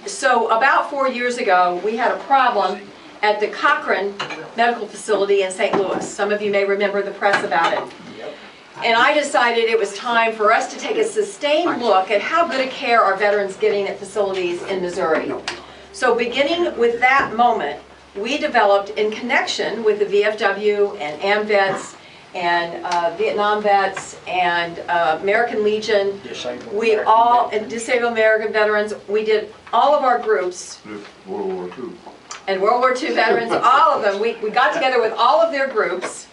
So about 4 years ago, we had a problem at the Cochrane Medical Facility in St. Louis. Some of you may remember the press about it. And I decided it was time for us to take a sustained look at how good a care are veterans getting at facilities in Missouri. So beginning with that moment, we developed, in connection with the VFW and AMVETS and Vietnam vets and American Legion, and Disabled American Veterans, we did all of our groups. World War II. And World War II veterans, all of them. We got together with all of their groups.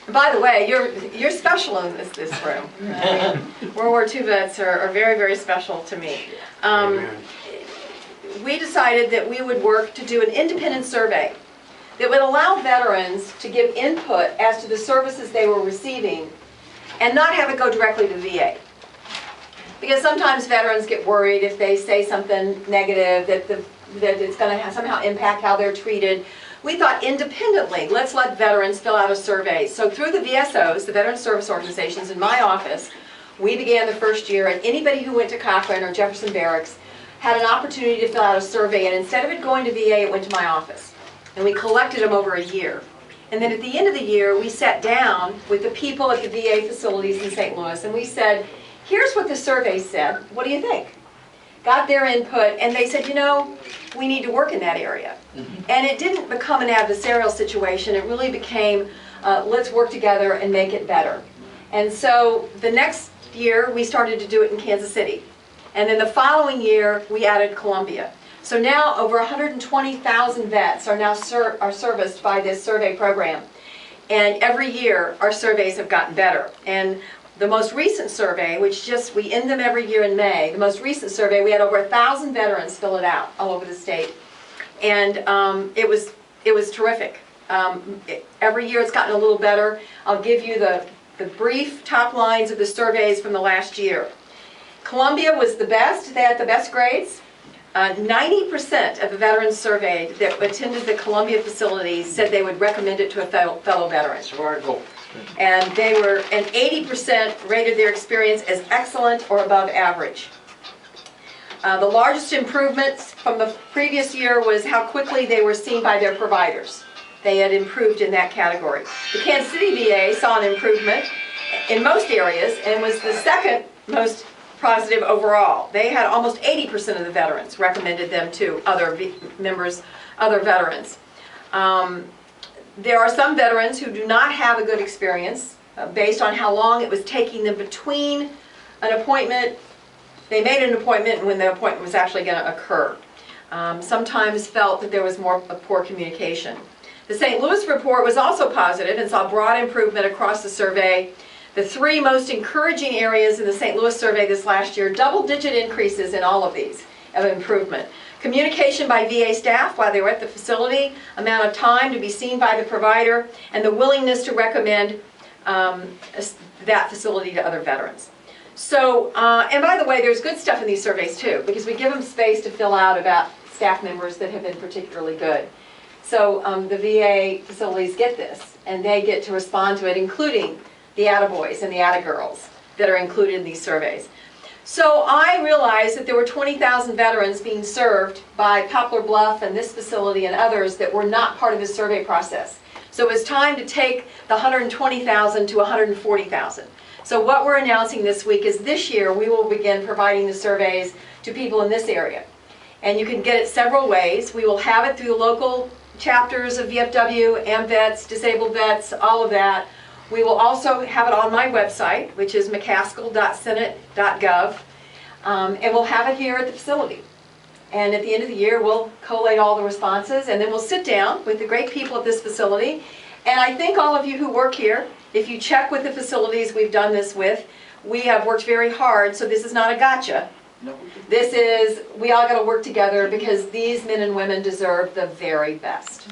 And by the way, you're special in this room. I mean, World War II vets are very, very special to me. We decided that we would work to do an independent survey that would allow veterans to give input as to the services they were receiving and not have it go directly to VA. Because sometimes veterans get worried if they say something negative that it's going to somehow impact how they're treated. We thought independently, let's let veterans fill out a survey. So through the VSOs, the Veteran Service Organizations, in my office, we began the first year, and anybody who went to Cochrane or Jefferson Barracks had an opportunity to fill out a survey, and instead of it going to VA, it went to my office. And we collected them over a year. And then at the end of the year, we sat down with the people at the VA facilities in St. Louis, and we said, here's what the survey said. What do you think? Got their input, and they said, you know, we need to work in that area. And it didn't become an adversarial situation. It really became, let's work together and make it better. And so the next year, we started to do it in Kansas City. And then the following year, we added Columbia. So now over 120,000 vets are now serviced by this survey program. And every year, our surveys have gotten better. And the most recent survey, which we end them every year in May, the most recent survey, we had over 1,000 veterans fill it out all over the state. And it was terrific. Every year it's gotten a little better. I'll give you the brief top lines of the surveys from the last year. Columbia was the best. They had the best grades. 90% of the veterans surveyed that attended the Columbia facility said they would recommend it to a fellow veteran. And 80% rated their experience as excellent or above average. The largest improvements from the previous year was how quickly they were seen by their providers. They had improved in that category. The Kansas City VA saw an improvement in most areas and was the second most positive overall. They had almost 80% of the veterans recommended them to other veterans. There are some veterans who do not have a good experience based on how long it was taking them between an appointment. They made an appointment and when the appointment was actually going to occur. Sometimes felt that there was more poor communication. The St. Louis report was also positive and saw broad improvement across the survey. The three most encouraging areas in the St. Louis survey this last year, double-digit increases in all of these of improvement. Communication by VA staff while they were at the facility, amount of time to be seen by the provider, and the willingness to recommend that facility to other veterans. So, and by the way, there's good stuff in these surveys too, because we give them space to fill out about staff members that have been particularly good. So the VA facilities get this, and they get to respond to it, including the attaboys and the attagirls that are included in these surveys. So I realized that there were 20,000 veterans being served by Poplar Bluff and this facility and others that were not part of the survey process. So it was time to take the 120,000 to 140,000. So what we're announcing this week is this year we will begin providing the surveys to people in this area. And you can get it several ways. We will have it through the local chapters of VFW, AMVETS, Disabled Vets, all of that. We will also have it on my website, which is McCaskill.senate.gov, and we'll have it here at the facility. And at the end of the year, we'll collate all the responses, and then we'll sit down with the great people at this facility. And I think all of you who work here, if you check with the facilities we've done this with, we have worked very hard, so this is not a gotcha. This is, we all got to work together because these men and women deserve the very best.